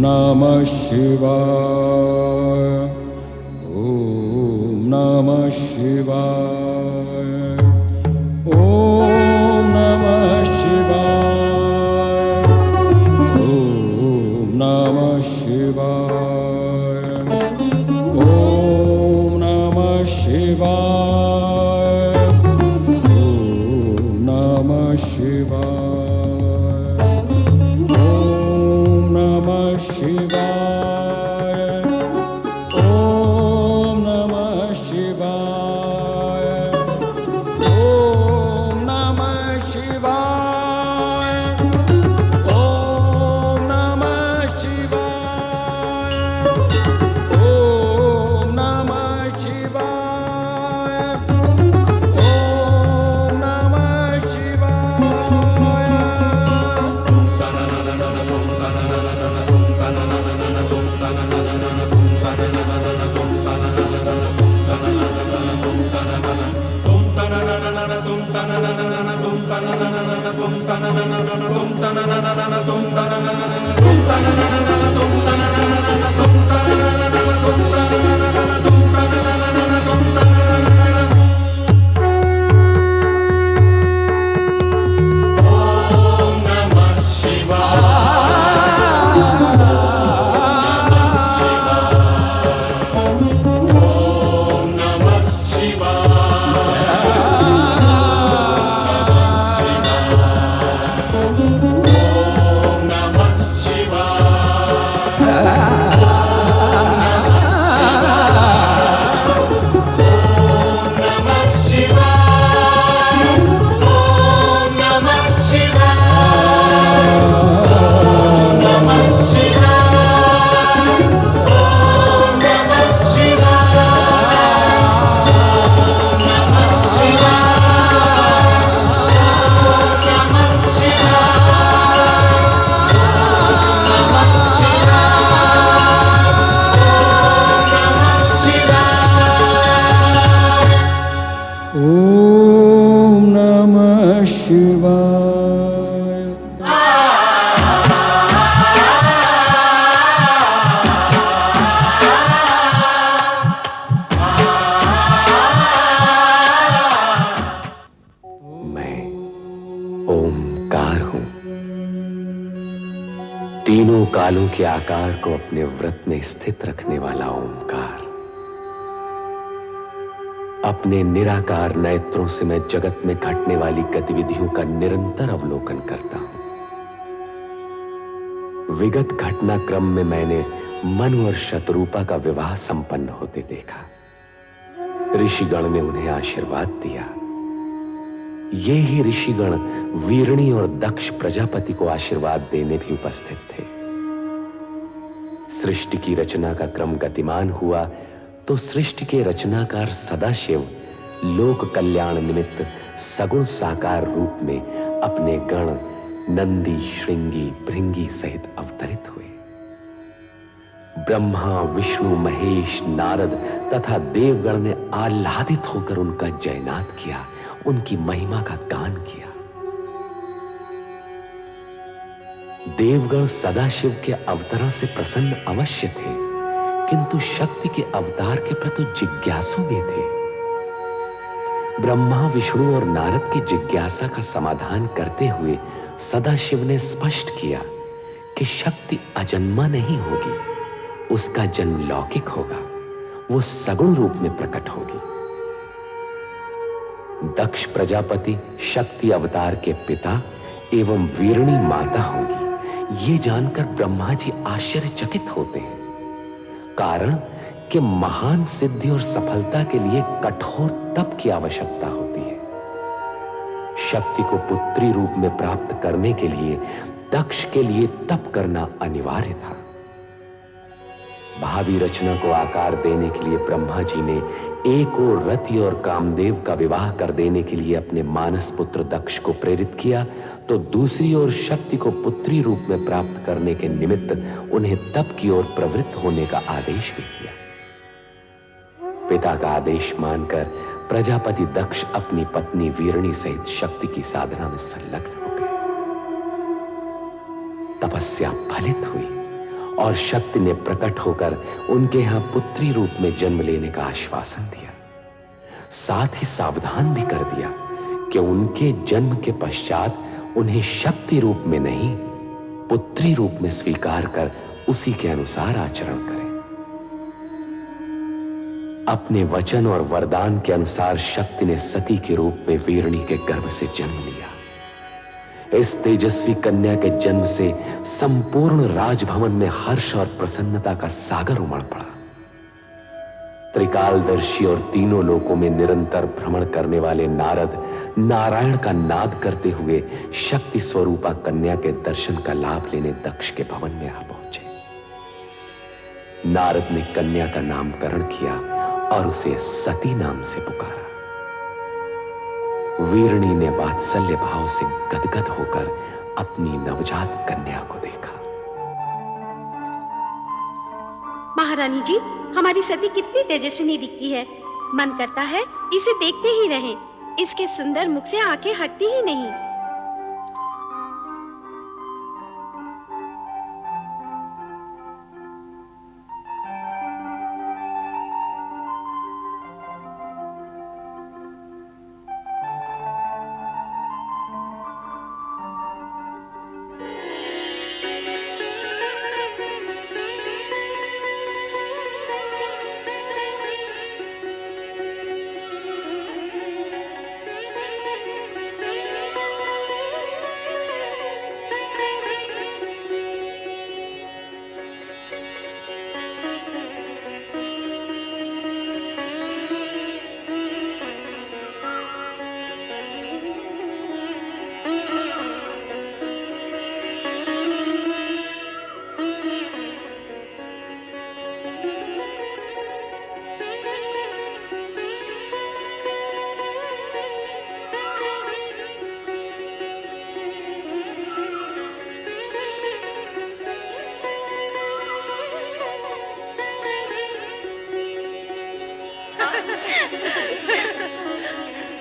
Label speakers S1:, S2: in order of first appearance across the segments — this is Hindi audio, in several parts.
S1: नमः शिवाय। ॐ नमः शिवाय। ॐ नमः शिवाय। ॐ नमः शिवाय। ॐ नमः शिवाय। ॐ नमः शिवाय। ॐ नमः शिवाय। ॐ नमः शिवाय। ॐ नमः शिवाय। ॐ नमः शिवाय। ॐ नमः शिवाय। ॐ नमः शिवाय। ॐ नमः शिवाय।
S2: मैं ओमकार हूं, तीनों कालों के आकार को अपने व्रत में स्थित रखने वाला ओमकार। अपने निराकार नेत्रों से मैं जगत में घटने वाली गतिविधियों का निरंतर अवलोकन करता हूं। विगत घटनाक्रम में मैंने मनु और शतरूपा का विवाह संपन्न होते देखा। ऋषिगण ने उन्हें आशीर्वाद दिया। ये ही ऋषिगण वीरणी और दक्ष प्रजापति को आशीर्वाद देने भी उपस्थित थे। सृष्टि की रचना का क्रम गतिमान हुआ तो सृष्टि के रचनाकार सदाशिव लोक कल्याण निमित्त सगुण साकार रूप में अपने गण नंदी, श्रृंगी, भृंगी सहित अवतरित हुए। ब्रह्मा, विष्णु, महेश, नारद तथा देवगण ने आह्लादित होकर उनका जयनाद किया, उनकी महिमा का गान किया। देवगण सदाशिव के अवतरण से प्रसन्न अवश्य थे, किंतु शक्ति के अवतार के प्रति जिज्ञासु भी थे। ब्रह्मा, विष्णु और नारद की जिज्ञासा का समाधान करते हुए सदाशिव ने स्पष्ट किया कि शक्ति अजन्मा नहीं होगी, उसका जन्म लौकिक होगा, वो सगुण रूप में प्रकट होगी। दक्ष प्रजापति शक्ति अवतार के पिता एवं वीरणी माता होंगी, ये जानकर ब्रह्मा जी आश्चर्यचकित होते हैं। कारण कि महान सिद्धि और सफलता के लिए कठोर तप की आवश्यकता होती है। शक्ति को पुत्री रूप में प्राप्त करने के लिए दक्ष के लिए तप करना अनिवार्य था। भावी रचना को आकार देने के लिए ब्रह्मा जी ने एक और रति और कामदेव का विवाह कर देने के लिए अपने मानस पुत्र दक्ष को प्रेरित किया, तो दूसरी ओर शक्ति को पुत्री रूप में प्राप्त करने के निमित्त उन्हें तप की ओर प्रवृत्त होने का आदेश भी दिया। पिता का आदेश मानकर प्रजापति दक्ष अपनी पत्नी वीरणी सहित शक्ति की साधना में संलग्न हो गए। तपस्या फलित हुई और शक्ति ने प्रकट होकर उनके यहां पुत्री रूप में जन्म लेने का आश्वासन दिया। साथ ही सावधान भी कर दिया कि उनके जन्म के पश्चात उन्हें शक्ति रूप में नहीं, पुत्री रूप में स्वीकार कर उसी के अनुसार आचरण करें। अपने वचन और वरदान के अनुसार शक्ति ने सती के रूप में वीरणी के गर्भ से जन्म लिया। इस तेजस्वी कन्या के जन्म से संपूर्ण राजभवन में हर्ष और प्रसन्नता का सागर उमड़ पड़ा। त्रिकालदर्शी और तीनों लोकों में निरंतर भ्रमण करने वाले नारद नारायण का नाद करते हुए शक्ति स्वरूपा कन्या के दर्शन का लाभ लेने दक्ष के भवन में आ पहुंचे। नारद ने कन्या का नामकरण किया और उसे सती नाम से पुकारा। वीरणी ने वात्सल्य भाव से गदगद होकर अपनी नवजात कन्या को देखा।
S3: महारानी जी, हमारी सती कितनी तेजस्विनी दिखती है। मन करता है इसे देखते ही रहें। इसके सुंदर मुख से आंखें हटती ही नहीं।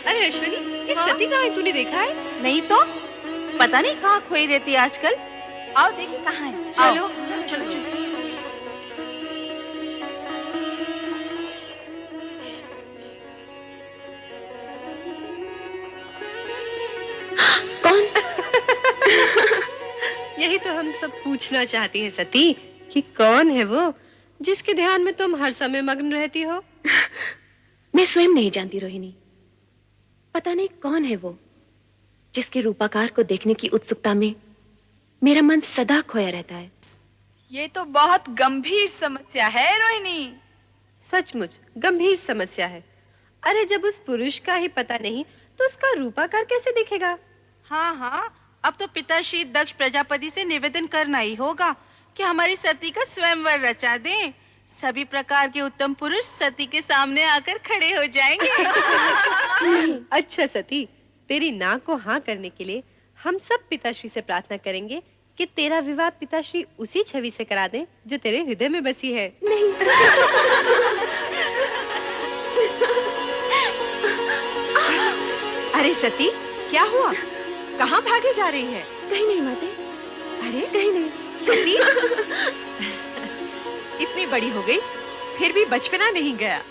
S4: अरे अश्विनी, ये सती कहाँ है? तूने देखा है?
S5: नहीं तो पता नहीं कहाँ खोई रहती है आजकल। आओ देखिए कहाँ है।
S3: चलो
S5: चलो चलो।
S3: कौन?
S4: यही तो हम सब पूछना चाहती हैं सती, कि कौन है वो जिसके ध्यान में तुम हर समय मग्न रहती हो?
S3: मैं स्वयं नहीं जानती रोहिणी। पता नहीं कौन है वो जिसके रूपाकार को देखने की उत्सुकता में मेरा मन सदा खोया रहता है।
S6: ये तो बहुत गंभीर समस्या है रोहिणी।
S4: सचमुच गंभीर समस्या है। अरे जब उस पुरुष का ही पता नहीं तो उसका रूपाकार कैसे दिखेगा?
S5: हाँ हाँ, अब तो पिताश्री दक्ष प्रजापति से निवेदन करना ही होगा कि हमारी सती का स्वयंवर रचा दें। सभी प्रकार के उत्तम पुरुष सती के सामने आकर खड़े हो जाएंगे।
S4: अच्छा सती, तेरी नाक को हाँ करने के लिए हम सब पिताश्री से प्रार्थना करेंगे कि तेरा विवाह पिताश्री उसी छवि से करा दें जो तेरे हृदय में बसी है।
S3: नहीं।
S6: अरे सती, क्या हुआ? कहाँ भागे जा रही है?
S3: कहीं नहीं माते।
S6: अरे
S3: कहीं नहीं।
S6: सती इतनी बड़ी हो गई फिर भी बचपना नहीं गया।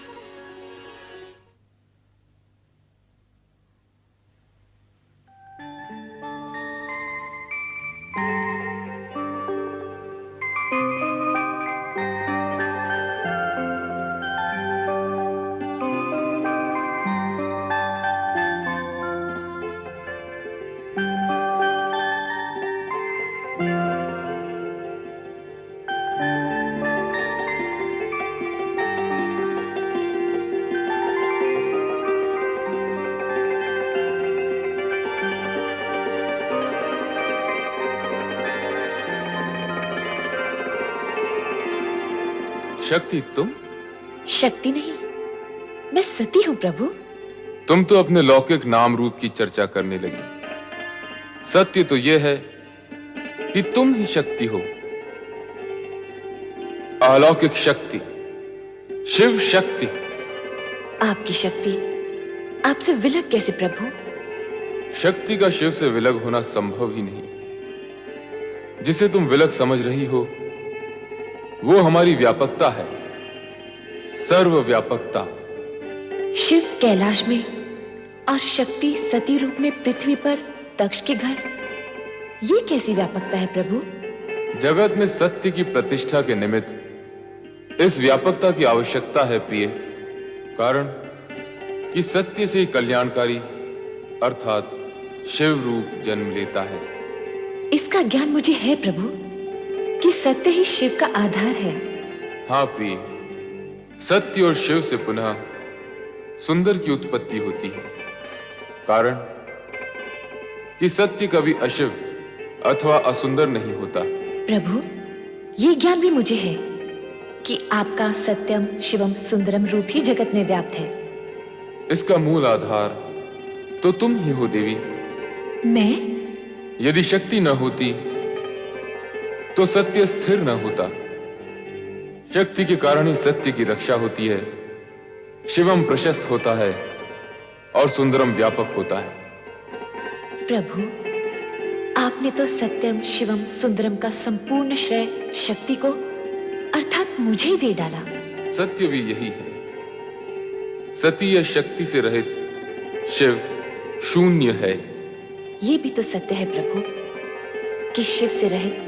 S7: शक्ति तुम?
S3: शक्ति नहीं, मैं सती हूँ प्रभु।
S7: तुम तो अपने लौकिक नाम रूप की चर्चा करने लगी। सत्य तो यह है कि तुम ही शक्ति हो, अलौकिक शक्ति, शिव शक्ति।
S3: आपकी शक्ति आपसे विलग कैसे प्रभु?
S7: शक्ति का शिव से विलग होना संभव ही नहीं। जिसे तुम विलग समझ रही हो वो हमारी व्यापकता है, सर्वव्यापकता।
S3: शिव कैलाश में और शक्ति सती रूप में पृथ्वी पर दक्ष के घर, ये कैसी व्यापकता है प्रभु?
S7: जगत में सत्य की प्रतिष्ठा के निमित्त इस व्यापकता की आवश्यकता है प्रिय, कारण कि सत्य से ही कल्याणकारी अर्थात शिव रूप जन्म लेता है।
S3: इसका ज्ञान मुझे है प्रभु कि सत्य ही शिव का आधार है।
S7: हाँ प्रिय, सत्य और शिव से पुनः सुंदर की उत्पत्ति होती है, कारण कि सत्य कभी अशिव अथवा असुंदर नहीं होता।
S3: प्रभु, ये ज्ञान भी मुझे है कि आपका सत्यम शिवम सुंदरम रूप ही जगत में व्याप्त है।
S7: इसका मूल आधार तो तुम ही हो देवी।
S3: मैं?
S7: यदि शक्ति न होती तो सत्य स्थिर न होता। शक्ति के कारण ही सत्य की रक्षा होती है, शिवम प्रशस्त होता है और सुंदरम व्यापक होता है।
S3: प्रभु, आपने तो सत्यम शिवम सुंदरम का संपूर्ण श्रेय शक्ति को अर्थात मुझे ही दे डाला।
S7: सत्य भी यही है। सती या शक्ति से रहित शिव शून्य है।
S3: ये भी तो सत्य है प्रभु कि शिव से रहित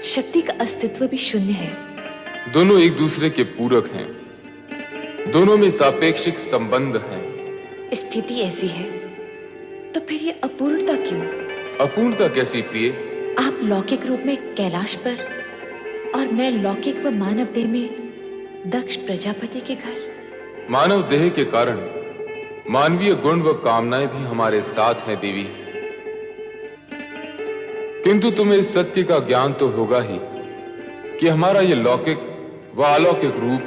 S3: शक्ति का अस्तित्व भी शून्य है।
S7: दोनों एक दूसरे के पूरक हैं, दोनों में सापेक्षिक संबंध हैं।
S3: स्थिति ऐसी है तो फिर ये अपूर्णता क्यों?
S7: अपूर्णता कैसी प्रिय?
S3: आप लौकिक रूप में कैलाश पर और मैं लौकिक व मानव देह में दक्ष प्रजापति के घर।
S7: मानव देह के कारण मानवीय गुण व कामनाएं भी हमारे साथ हैं देवी, किंतु तुम्हें इस सत्य का ज्ञान तो होगा ही कि हमारा ये लौकिक व अलौकिक रूप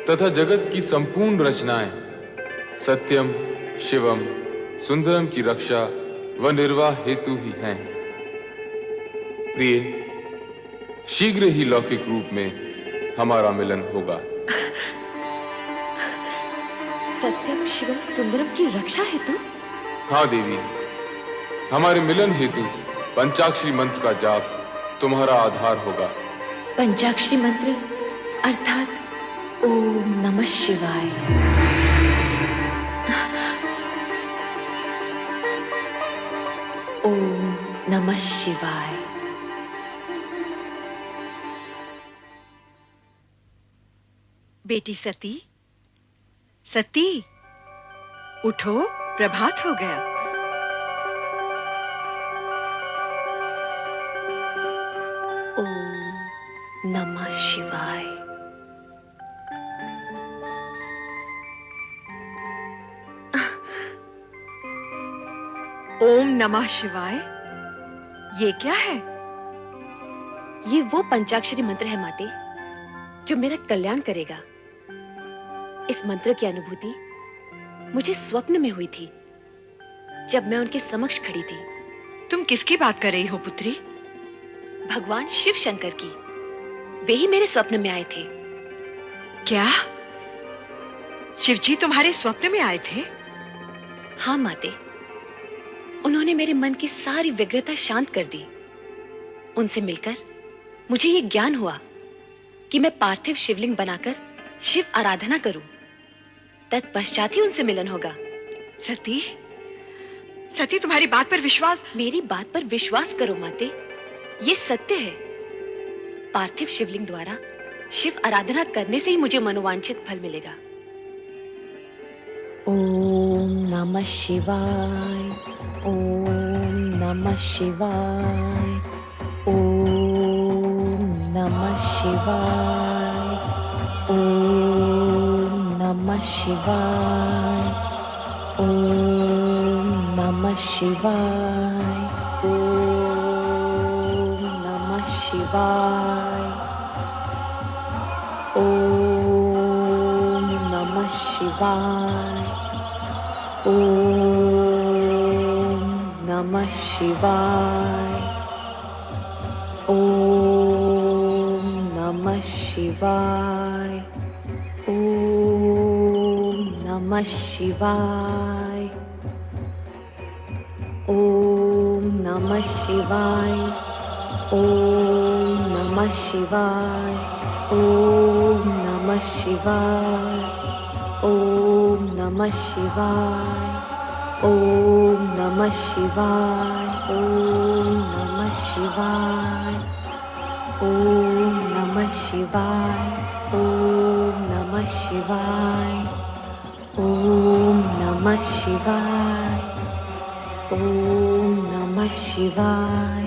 S7: तथा जगत की संपूर्ण रचनाएं सत्यम शिवम सुंदरम की रक्षा व निर्वाह हेतु ही हैं। प्रिय, शीघ्र ही लौकिक रूप में हमारा मिलन होगा।
S3: सत्यम शिवम सुंदरम की रक्षा हेतु?
S7: हाँ देवी, हमारे मिलन हेतु पंचाक्षरी मंत्र का जाप तुम्हारा आधार होगा।
S3: पंचाक्षरी मंत्र अर्थात ओम नमः शिवाय। ओम नमः शिवाय।
S6: बेटी सती, सती उठो, प्रभात हो गया।
S3: ओम नमः शिवाय।
S6: ओम नमः शिवाय, ये क्या है?
S3: ये वो पंचाक्षरी मंत्र है माते जो मेरा कल्याण करेगा। इस मंत्र की अनुभूति मुझे स्वप्न में हुई थी जब मैं उनके समक्ष खड़ी थी।
S6: तुम किसकी बात कर रही हो पुत्री?
S3: भगवान शिव शंकर की। वे ही मेरे स्वप्न में आए थे।
S6: क्या शिवजी तुम्हारे स्वप्न में आए थे?
S3: हाँ माते, उन्होंने मेरे मन की सारी व्यग्रता शांत कर दी। उनसे मिलकर मुझे ये ज्ञान हुआ कि मैं पार्थिव शिवलिंग बनाकर शिव आराधना करूं। तत्पश्चात ही उनसे मिलन होगा।
S6: सती, सती तुम्हारी बात पर विश्वास।
S3: मेरी बात पर विश्वास करो माते, ये सत्य है। पार्थिव शिवलिंग द्वारा शिव आराधना करने से ही मुझे मनोवांछित फल मिलेगा। ओम नमः शिवाय। ओम नमः शिवाय। ओम नमः शिवाय। ओम नमः शिवाय। ओम नमः शिवाय। ओम नमः शिवाय। ओम नमः शिवाय। ओम नमः शिवाय। ओम नमः शिवाय। ओम नमः शिवाय। ओम नमः शिवाय। ओम नमः शिवाय, ओम नमः शिवाय, ओम नमः शिवाय, ओम नमः शिवाय, ओम नमः शिवाय, ओम नमः शिवाय, ओम नमः शिवाय, ओम नमः शिवाय, ओम नमः शिवाय,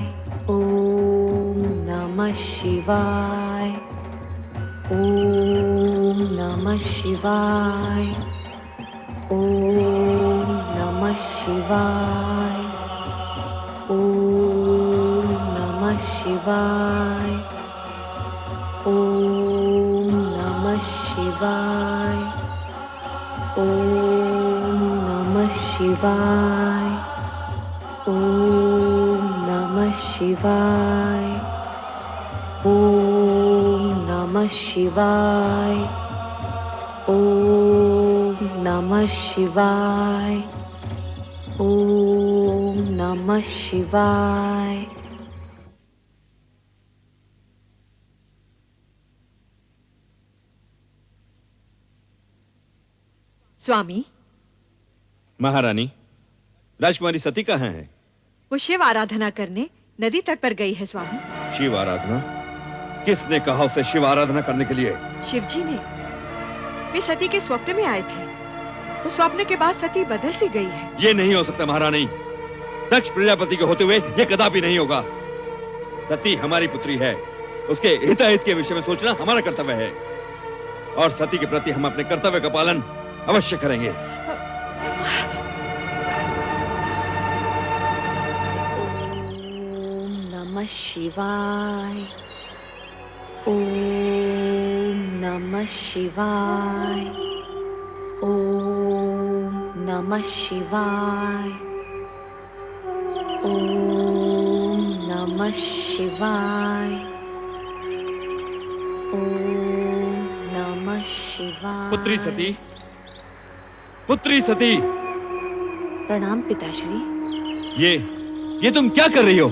S3: ओम नमः शिवाय, ओम नमः शिवाय, ओम नमः शिवाय, ओम नमः शिवाय, ओम नमः शिवाय, ओम नमः शिवाय, ओम नमः शिवाय, ओम नमः शिवाय, ओम नमः शिवाय, ओम नमः शिवाय।
S6: स्वामी,
S8: महारानी, राजकुमारी सती कहाँ है?
S6: वो शिव आराधना करने नदी तट पर गई है स्वामी।
S8: शिव आराधना? किसने कहा उसे शिव आराधना करने के लिए?
S6: शिव जी ने। वे सती के स्वप्न में आए थे। उस स्वप्न के बाद सती बदल सी गई है।
S8: ये नहीं हो सकता महारानी। दक्ष प्रजापति के होते हुए ये कदापि नहीं होगा। सती हमारी पुत्री है। उसके हिताहित के विषय में सोचना हमारा कर्तव्य है और सती के प्रति हम अपने कर्तव्य का पालन अवश्य करेंगे।
S3: ओम नमः शिवाय, ओम नमः शिवाय, ओम नमः शिवाय, ओम नमः शिवाय, ओम नमः शिवाय।
S8: पुत्री सती, पुत्री सती,
S3: प्रणाम पिताश्री।
S8: ये तुम क्या कर रही हो?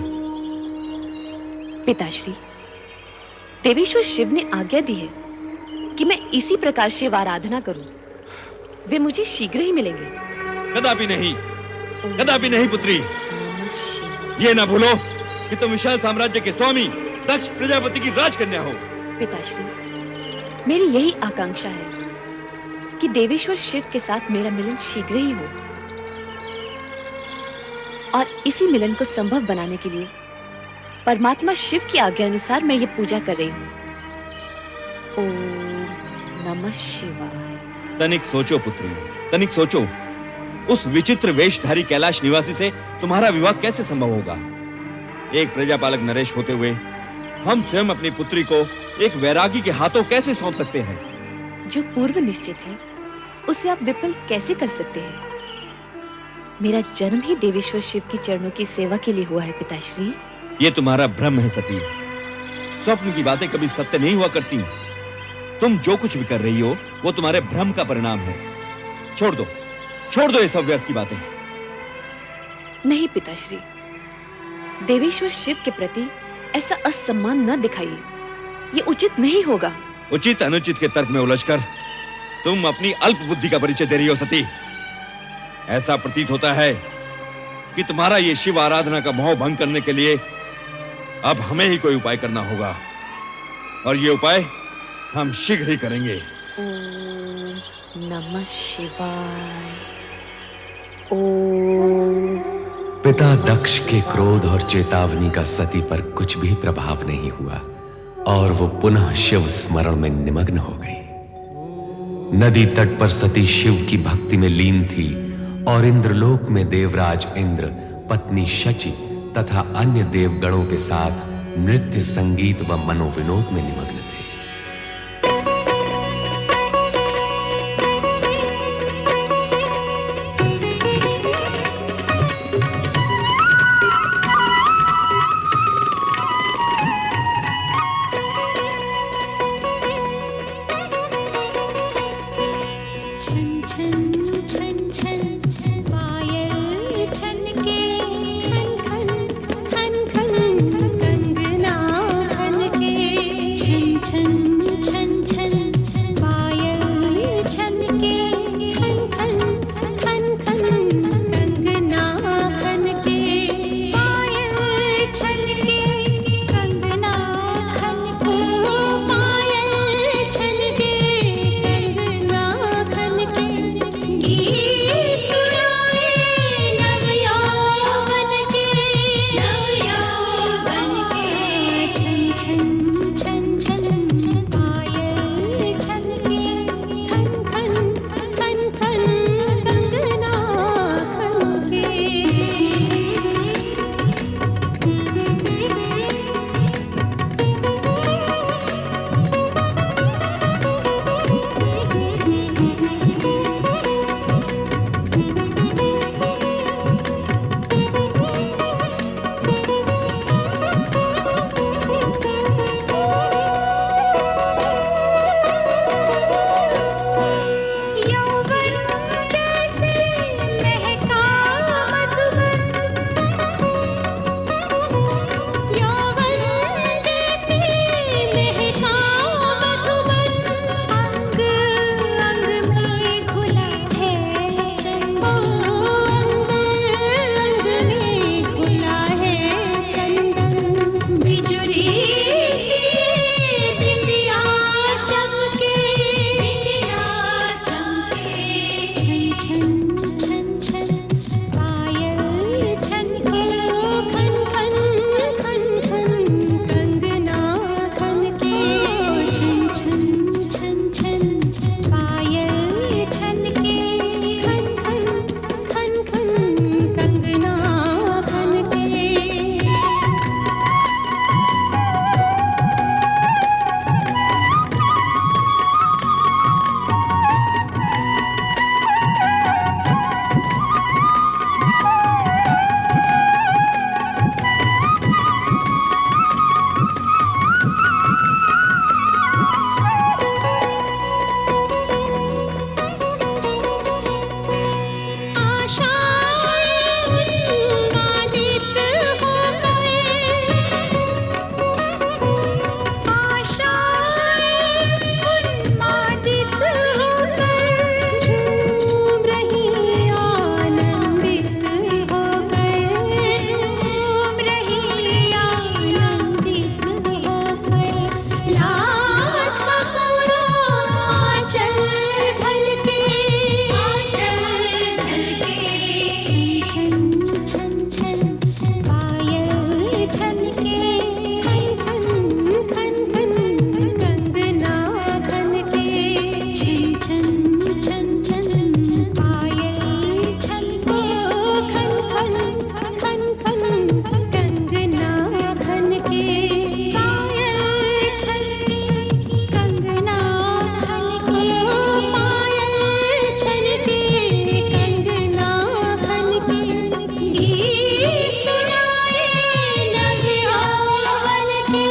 S3: पिताश्री, देवेश्वर शिव ने आज्ञा दी है कि मैं इसी प्रकार शिव आराधना करूं। वे मुझे शीघ्र ही मिलेंगे।
S8: कदापि नहीं, कदापि नहीं पुत्री।
S3: नमः शिवाय।
S8: ये ना भूलो कि तुम विशाल साम्राज्य के स्वामी दक्ष प्रजापति की राजकन्या हो।
S3: पिताश्री, मेरी यही आकांक्षा है कि देवेश्वर शिव के साथ मेरा मिलन शीघ्र ही हो और इसी मिलन को संभव बनाने के लिए परमात्मा शिव की आज्ञा अनुसार मैं ये पूजा कर रही हूँ। ओम नमः शिवाय।
S8: तनिक सोचो पुत्री, तनिक सोचो। उस विचित्र वेशधारी कैलाश निवासी से तुम्हारा विवाह कैसे संभव होगा? एक प्रजापालक नरेश होते हुए हम स्वयं अपनी पुत्री को एक वैरागी के हाथों कैसे सौंप सकते हैं?
S3: जो पूर्व निश्चित है उसे आप विफल कैसे कर सकते हैं? मेरा जन्म ही देवेश्वर शिव की चरणों की सेवा के लिए हुआ है पिताश्री।
S8: ये तुम्हारा भ्रम है सती। स्वप्न की बातें कभी सत्य नहीं हुआ करती। तुम जो कुछ भी कर रही हो वो तुम्हारे भ्रम का परिणाम है। छोड़ दो, छोड़ दो ये सब व्यर्थ की बातें।
S3: नहीं पिताश्री, देवेश्वर शिव के प्रति ऐसा असम्मान न दिखाइए। ये उचित नहीं होगा।
S8: उचित अनुचित के तर्क में उलझकर तुम अपनी अल्प बुद्धि का परिचय दे रही हो सती। ऐसा प्रतीत होता है कि तुम्हारा ये शिव आराधना का मोह भंग करने के लिए अब हमें ही कोई उपाय करना होगा और ये उपाय हम शीघ्र ही करेंगे।
S3: ओम नमः शिवाय। ओम।
S2: पिता दक्ष के क्रोध और चेतावनी का सती पर कुछ भी प्रभाव नहीं हुआ और वो पुनः शिव स्मरण में निमग्न हो गई। नदी तट पर सती शिव की भक्ति में लीन थी और इंद्रलोक में देवराज इंद्र, पत्नी शची तथा अन्य देवगणों के साथ नृत्य, संगीत व मनोविनोद में निमग्न थे।
S9: छन छन छन छन पायल छन के खन खन खन खन छलके कंगना खनके पायल छलके कंगना खनके गीत सुनाए नव यौवन के छन छन छन छन पायल छलके खन खन खन खन कंगना खनके यौवन जैसे महका मधुबन यौवन जैसे महका मधुबन अंग अंग में घुला है चंदन अंग में घुला है चंदन बिजुरी सी बिंदिया चमके छन छन छन छन पायल छनके खन खन खन खन कंगना खनके छन छन छन छन पायल छनके खन खन खन खन कंगना खनके आशाएं उन्मादित हो आशाएं उन्मादित होकर झूम रही आनंदित होकर झूम रही आनंदित होकर लाज का पूरा आंचल ढलके छन छन छन छन पायल छनके खन खन खन खन कंगना खनके छन छन छन छन पायल छनके खन खन खन खन कंगना खनके पायल छनके कंगना खनके पायल छनके कंगना खनके गीत सुनाए नव यौवन के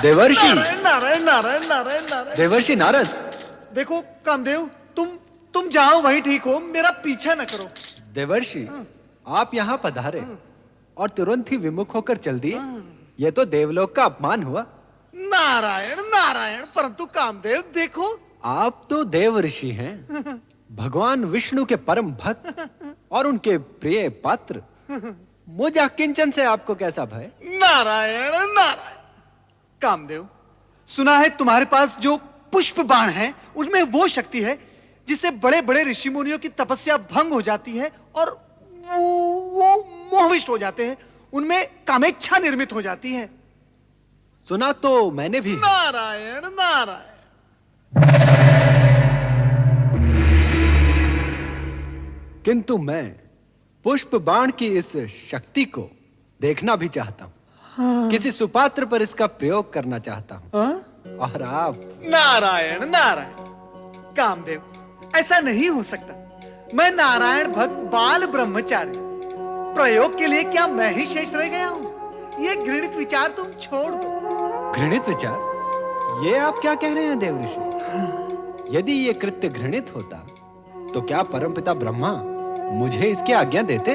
S10: देवर्षि
S11: नारायण नारायण नारायण नारायण नारायण
S10: देवर्षि नारद।
S11: देखो कामदेव, तुम जाओ वहीं ठीक हो, मेरा पीछा न करो।
S10: देवर्षि आप यहाँ पधारे और तुरंत ही विमुख होकर चल दिए, ये तो देवलोक का अपमान हुआ।
S11: नारायण नारायण, परंतु कामदेव देखो,
S10: आप तो देव ऋषि हैं, भगवान विष्णु के परम भक्त और उनके प्रिय पात्र। मुझ किंचन से आपको कैसा भय?
S11: नारायण नारायण। कामदेव, सुना है तुम्हारे पास जो पुष्प बाण है उनमें वो शक्ति है जिससे बड़े बड़े ऋषि मुनियों की तपस्या भंग हो जाती है और वो मोहविष्ट हो जाते हैं, उनमें कामेच्छा निर्मित हो जाती है।
S10: सुना तो मैंने भी।
S11: नारायण नारायण।
S10: किंतु मैं पुष्प बाण की इस शक्ति को देखना भी चाहता हूँ। किसी सुपात्र पर इसका प्रयोग करना चाहता हूँ। और आप?
S11: नारायण नारायण। कामदेव, ऐसा नहीं हो सकता। मैं नारायण भक्त बाल ब्रह्मचारी, प्रयोग के लिए क्या मैं ही शेष रह गया हूँ? ये घृणित विचार तुम छोड़ दो।
S10: घृणित विचार? ये आप क्या कह रहे हैं देव ऋषि? यदि ये कृत्य घृणित होता तो क्या परमपिता ब्रह्मा मुझे इसकी आज्ञा देते?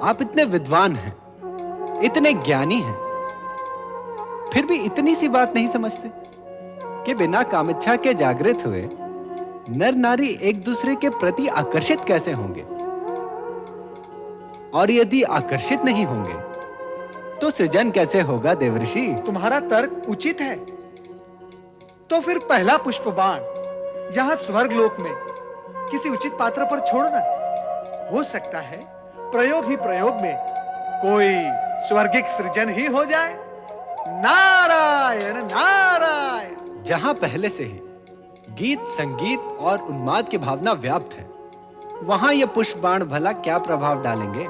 S10: आप इतने विद्वान हैं, इतने ज्ञानी हैं, फिर भी इतनी सी बात नहीं समझते कि बिना कामेच्छा के जागृत हुए नर नारी एक दूसरे के प्रति आकर्षित कैसे होंगे? और यदि आकर्षित नहीं होंगे तो सृजन कैसे होगा देवर्षि?
S11: तुम्हारा तर्क उचित है। तो फिर पहला पुष्प बाण यहां स्वर्गलोक में किसी उचित पात्र पर छोड़ना। हो सकता है प्रयोग ही प्रयोग में कोई स्वर्गिक सृजन ही हो जाए। नारायण नारायण।
S10: जहां पहले से ही गीत, संगीत और उन्माद की भावना व्याप्त है, वहां ये पुष्प बाण भला क्या प्रभाव डालेंगे?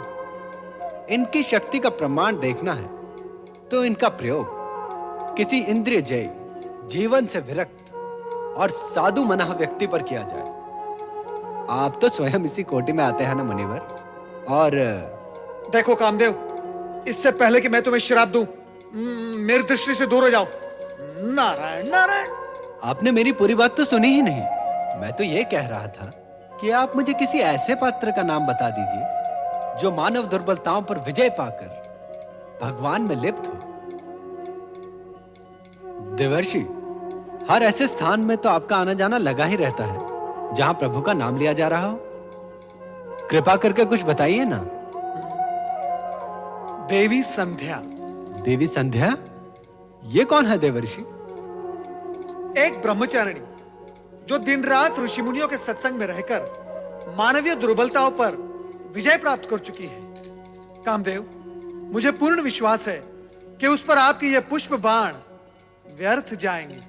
S10: इनकी शक्ति का प्रमाण देखना है तो इनका प्रयोग किसी इंद्रिय जय, जीवन से विरक्त और साधु मना व्यक्ति पर किया जाए। आप तो स्वयं इसी कोटि में आते हैं ना मुनिवर। और
S11: देखो कामदेव, इससे पहले कि मैं तुम्हें श्राप दूं, मेरी दृष्टि से दूर हो जाओ। नारायण नारायण।
S10: आपने मेरी पूरी बात तो सुनी ही नहीं। मैं तो ये कह रहा था कि आप मुझे किसी ऐसे पात्र का नाम बता दीजिए जो मानव दुर्बलताओं पर विजय पाकर भगवान में लिप्त हो। देवर्षि, हर ऐसे स्थान में तो आपका आना जाना लगा ही रहता है जहां प्रभु का नाम लिया जा रहा हो। कृपा करके कुछ बताइए ना।
S11: देवी संध्या।
S10: देवी संध्या? ये कौन है देवर्षि?
S11: एक ब्रह्मचारिणी जो दिन रात ऋषि मुनियों के सत्संग में रहकर मानवीय दुर्बलताओं पर विजय प्राप्त कर चुकी है। कामदेव, मुझे पूर्ण विश्वास है कि उस पर आपके ये पुष्प बाण व्यर्थ जाएंगे।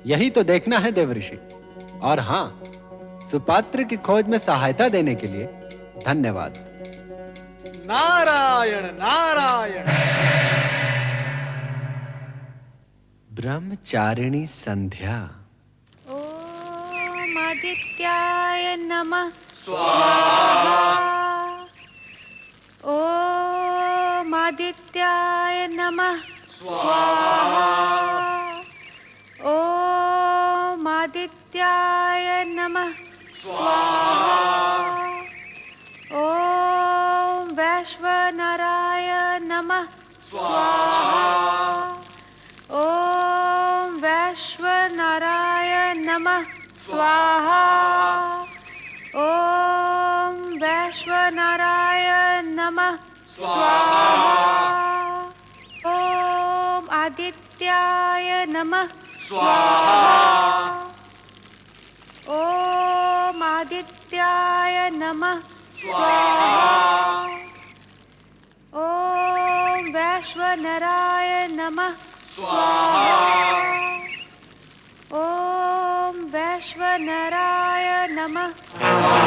S10: यही तो देखना है देवर्षि। और हां, सुपात्र की खोज में सहायता देने के लिए धन्यवाद।
S11: नारायण नारायण।
S10: ब्रह्मचारिणी संध्या।
S4: ओम आदित्याय नमः स्वाहा। ओम आदित्याय नमः स्वाहा। ओम आदित्याय नमः स्वाहा। ओम वैश्वनराय नमः स्वाहा। ओम वैश्वनराय नमः स्वाहा। ओम वैश्वनराय नमः स्वाहा। ओम आदित्याय नमः स्वाहा। ओम आदित्याय नमः स्वाहा। ओम वैश्वनराय नमः स्वाहा। ओम वैश्वनराय नमः स्वाहा।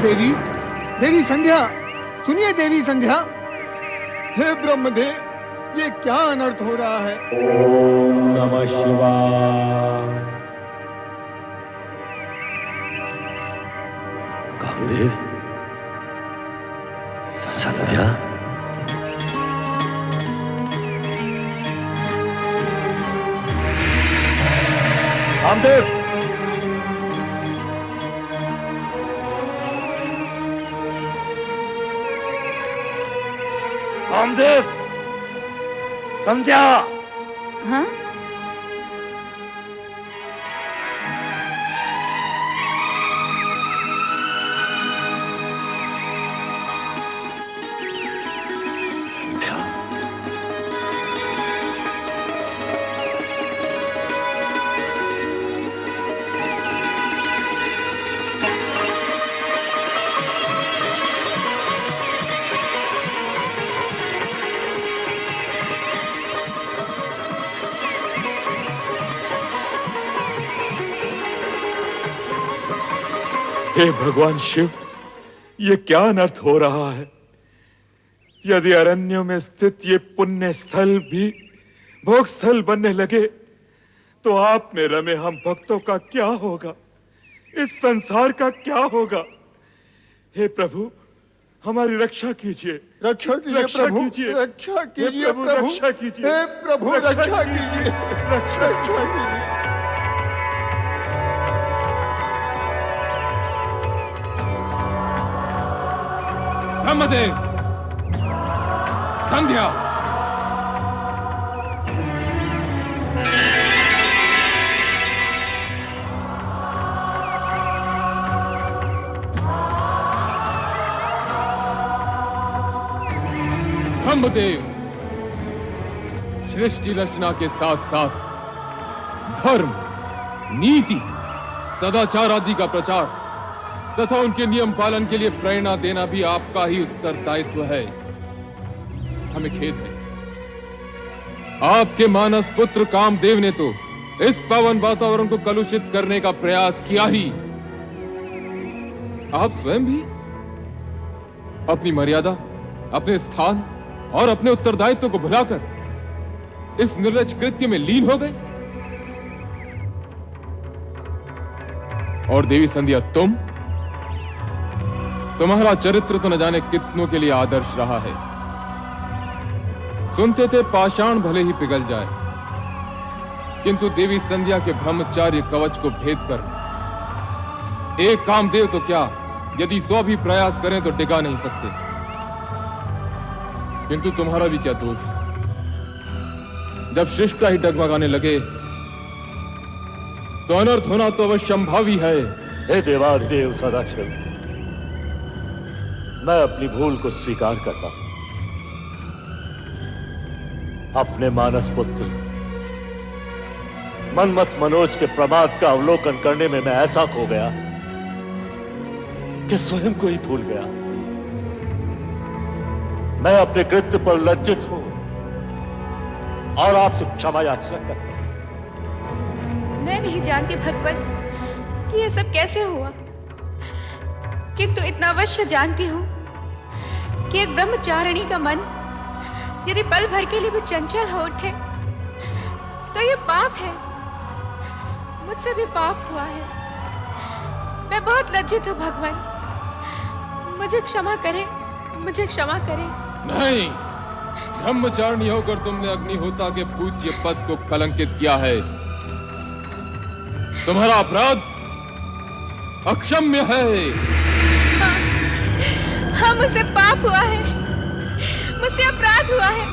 S12: देवी, देवी संध्या, सुनिए देवी संध्या। हे ब्रह्मदेव, ये क्या अनर्थ हो रहा है?
S1: ओम नमः शिवाय।
S13: कामदेव, संध्या,
S1: कामदेव,
S13: कामदेव, संध्या।
S5: हाँ?
S13: संध्या,
S7: हे भगवान शिव, ये क्या अनर्थ हो रहा है? यदि अरण्यों में स्थित ये पुण्य स्थल भी भोग स्थल बनने लगे तो आप में रमे हम भक्तों का क्या होगा? इस संसार का क्या होगा? हे प्रभु, हमारी रक्षा कीजिए।
S12: रक्षा कीजिए प्रभु, रक्षा कीजिए प्रभु,
S7: रक्षा कीजिए।
S12: हे प्रभु, रक्षा कीजिए, रक्षा कीजिए।
S7: ब्रह्मदेव, संध्या। ब्रह्मदेव, सृष्टि रचना के साथ साथ धर्म, नीति, सदाचार आदि का प्रचार तथा उनके नियम पालन के लिए प्रेरणा देना भी आपका ही उत्तरदायित्व है। हमें खेद है, आपके मानस पुत्र कामदेव ने तो इस पावन वातावरण को कलुषित करने का प्रयास किया ही। आप स्वयं भी अपनी मर्यादा, अपने स्थान और अपने उत्तरदायित्व को भुलाकर इस निर्लज कृत्य में लीन हो गए। और देवी संध्या, तुम्हारा चरित्र तो न जाने कितनों के लिए आदर्श रहा है। सुनते थे पाषाण भले ही पिघल जाए, किंतु देवी संध्या के ब्रह्मचार्य कवच को भेद कर एक कामदेव तो क्या, यदि 100 भी प्रयास करें तो डिगा नहीं सकते। किंतु तुम्हारा भी क्या दोष? जब शिष्टा ही डगमगाने लगे तो अनर्थ होना तो अवश्य संभावी है।
S13: हे देवाधिदेव सदाशिव, मैं अपनी भूल को स्वीकार करता हूं। अपने मानस पुत्र मनमथ मनोज के प्रमाद का अवलोकन करने में मैं ऐसा खो गया कि स्वयं को ही भूल गया। मैं अपने कृत्य पर लज्जित हूं और आपसे क्षमा याचना करता हूं।
S14: मैं नहीं जानती भगवान कि यह सब कैसे हुआ, किंतु इतना अवश्य जानती हूँ कि एक ब्रह्मचारिणी का मन यदि पल भर के लिए भी चंचल हो उठे तो ये पाप है। मुझसे भी पाप हुआ है। मैं बहुत लज्जित हूँ भगवान, मुझे क्षमा करें, मुझे क्षमा करें।
S7: नहीं, ब्रह्मचारिणी होकर तुमने अग्निहोता के पूज्य पद को कलंकित किया है। तुम्हारा अपराध अक्षम्य है।
S14: हाँ, मुझसे पाप हुआ है, मुझसे अपराध हुआ है।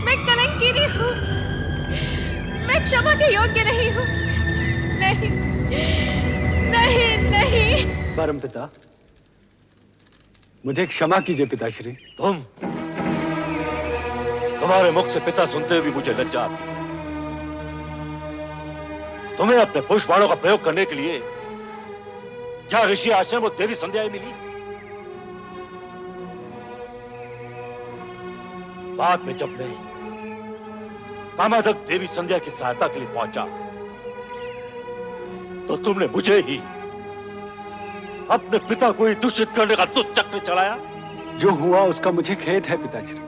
S14: मैं कलंकिनी हूँ, मैं क्षमा के योग्य नहीं हूँ। नहीं, नहीं, नहीं।
S10: परमपिता, मुझे क्षमा कीजिए पिताश्री।
S13: तुम्हारे मुख से पिता सुनते हुए मुझे लज्जा आती। तुम्हें अपने पुष्पबाणों का प्रयोग करने के लिए क्या ऋषि आश्रम और देवी संध्याएं मिली? बाद में जब मैं कामादक देवी संध्या की सहायता के लिए पहुंचा तो तुमने मुझे ही, अपने पिता को ही दूषित करने का दुष्ट चक्र चलाया।
S10: जो हुआ उसका मुझे खेद है पिताश्री,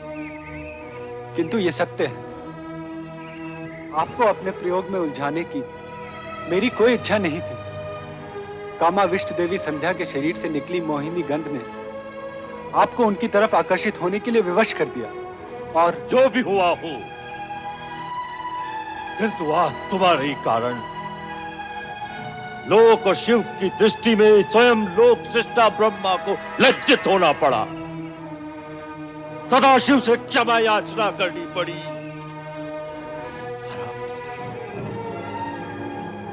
S10: किंतु ये सत्य है। आपको अपने प्रयोग में उलझाने की मेरी कोई इच्छा नहीं थी। कामाविष्ट देवी संध्या के शरीर से निकली मोहिनी गंध ने आपको उनकी तरफ आकर्षित होने के लिए विवश कर दिया। और
S13: जो भी हुआ हो, किंतु आज तुम्हारे ही कारण लोक और शिव की दृष्टि में स्वयं लोक सृष्टा ब्रह्मा को लज्जित होना पड़ा। सदाशिव से क्षमा याचना करनी पड़ी।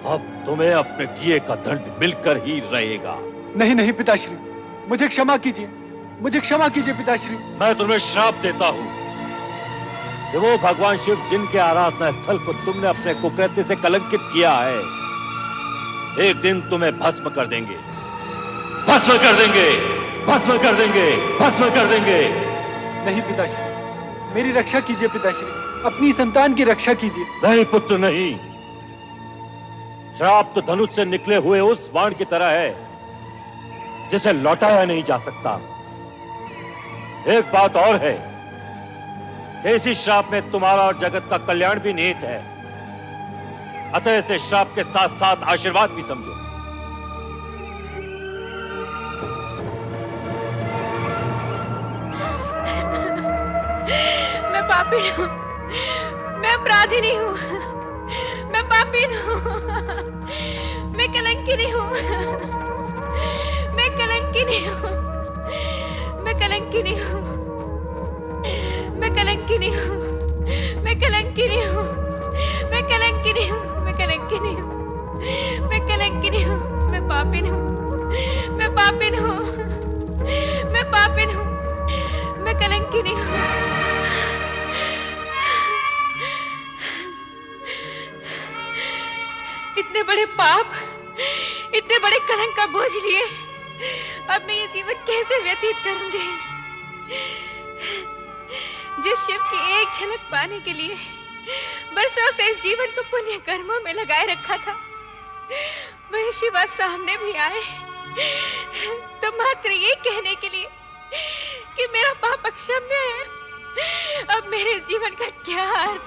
S13: अब तुम्हें अपने किए का दंड मिलकर ही रहेगा।
S10: नहीं नहीं पिताश्री, मुझे क्षमा कीजिए, मुझे क्षमा कीजिए पिताश्री।
S13: मैं तुम्हें श्राप देता हूं कि वो भगवान शिव जिनके आराधना स्थल को तुमने अपने कुकृत्य से कलंकित किया है, एक दिन तुम्हें भस्म कर देंगे, भस्म कर देंगे, भस्म कर देंगे, भस्म कर देंगे।
S10: नहीं पिताश्री, मेरी रक्षा कीजिए पिताश्री, अपनी संतान की रक्षा कीजिए।
S13: नहीं पुत्र नहीं, श्राप तो धनुष से निकले हुए उस बाण की तरह है जिसे लौटाया नहीं जा सकता। एक बात और है, इसी श्राप में तुम्हारा और जगत का कल्याण भी निहित है। अतः इसे श्राप के साथ साथ आशीर्वाद भी समझो।
S14: मैं पापी हूँ, मैं अपराधिनी हूँ, मैं पापी हूँ, मैं कलंकिनी हूँ, मैं कलंकिनी हूँ, मैं कलंकिनी हूँ, मैं कलंकिनी हूँ, मैं कलंकिनी हूँ, मैं कलंकिनी हूँ, मैं कलंकिनी हूँ, मैं कलंकिनी हूँ, मैं पापिन हूँ, मैं पापिन हूँ, मैं पापिन हूँ, मैं कलंकिनी हूँ। इतने बड़े पाप, इतने बड़े कलंक का बोझ लिए अब मैं ये जीवन कैसे व्यतीत करूंगी? जिस शिव की एक झलक पाने के लिए बरसों से इस जीवन को पुण्य कर्मों में लगाए रखा था, वही शिव आज सामने भी आए तो मात्र ये कहने के लिए कि मेरा पाप अक्षम्य है। अब मेरे जीवन का क्या अर्थ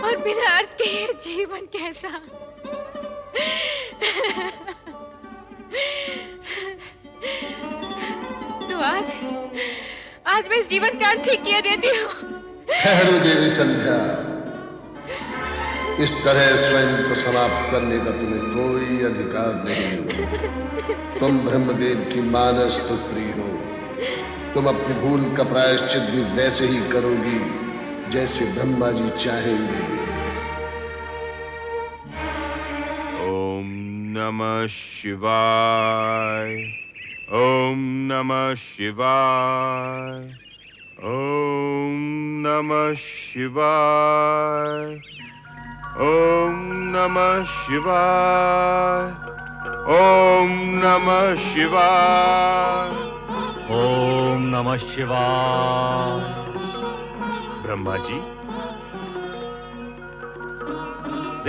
S14: और बिना अर्थ के ये जीवन कैसा? तो आज मैं इस जीवन का अंत ही किए देती हूँ।
S15: ठहरो देवी संध्या, इस तरह स्वयं को समाप्त करने का तुम्हें कोई अधिकार नहीं। तुम ब्रह्मदेव की मानस पुत्री हो। तुम अपनी भूल का प्रायश्चित भी वैसे ही करोगी जैसे ब्रह्मा जी चाहेंगे।
S7: ओम नमः शिवाय, ओम नमः शिवाय, ओम नमः शिवाय, ओम नमः शिवाय, ओम नमः शिवाय,
S13: ओम नमः शिवाय।
S7: ब्रह्मा जी,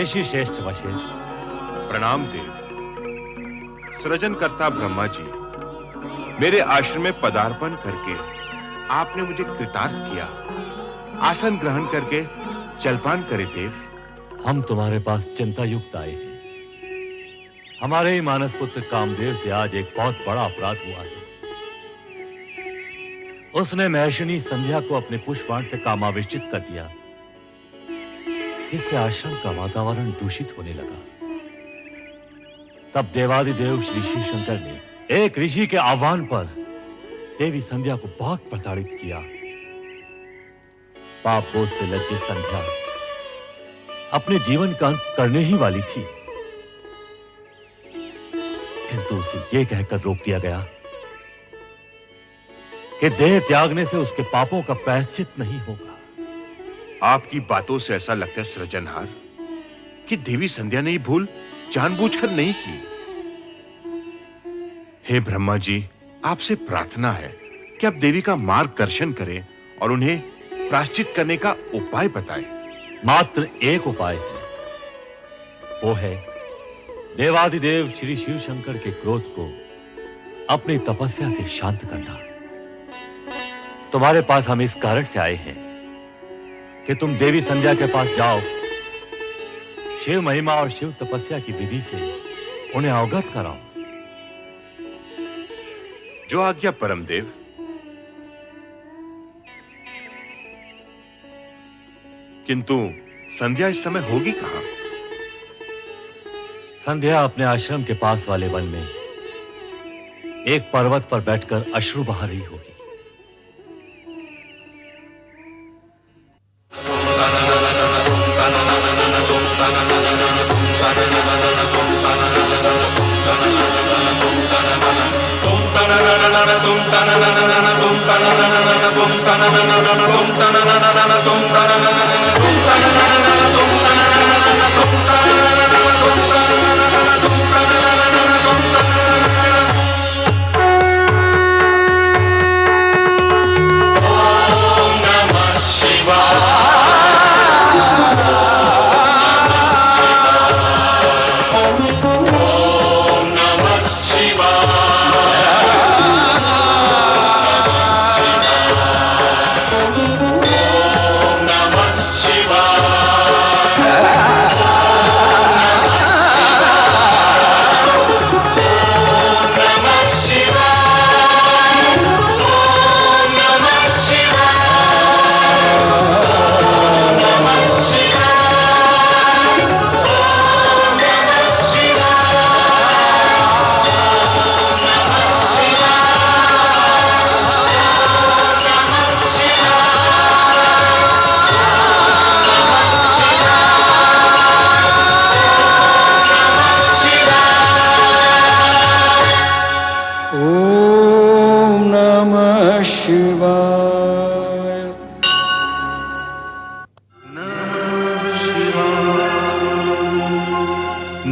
S13: ऋषि श्रेष्ठ वशिष्ठ,
S7: प्रणाम देव। सृजनकर्ता ब्रह्मा जी, मेरे आश्रम में पदार्पण करके आपने मुझे कृतार्थ किया। आसन ग्रहण करके जलपान करे देव।
S13: हम तुम्हारे पास चिंता युक्त आए हैं। हमारे ही मानस पुत्र कामदेव से आज एक बहुत बड़ा अपराध हुआ है। उसने महर्षिणी संध्या को अपने पुष्पबाण से कामावेशित कर दिया, जिससे आश्रम का वातावरण दूषित होने लगा। तब देवादिदेव श्री शिव शंकर ने एक ऋषि के आह्वान पर देवी संध्या को बहुत प्रताड़ित किया। पाप बोझ से लज्जित संध्या अपने जीवन का अंत करने ही वाली थी, किंतु उसे यह कहकर रोक दिया गया कि देह त्यागने से उसके पापों का प्रायश्चित नहीं होगा।
S7: आपकी बातों से ऐसा लगता है सृजनहार कि देवी संध्या ने ये भूल जानबूझकर नहीं की। हे ब्रह्मा जी, आपसे प्रार्थना है कि आप देवी का मार्गदर्शन करें और उन्हें प्रायश्चित करने का उपाय बताएं।
S13: मात्र एक उपाय है, वो है देवादिदेव श्री शिव शंकर के क्रोध को अपनी तपस्या से शांत करना। तुम्हारे पास हम इस कारण से आए हैं कि तुम देवी संध्या के पास जाओ, शिव महिमा और शिव तपस्या की विधि से उन्हें अवगत कराओ।
S7: जो आज्ञा परमदेव। किंतु संध्या इस समय होगी कहां?
S13: संध्या अपने आश्रम के पास वाले वन में एक पर्वत पर बैठकर अश्रु बहा रही होगी।
S9: शिवा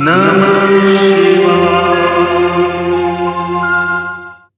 S16: नमः शिवाय।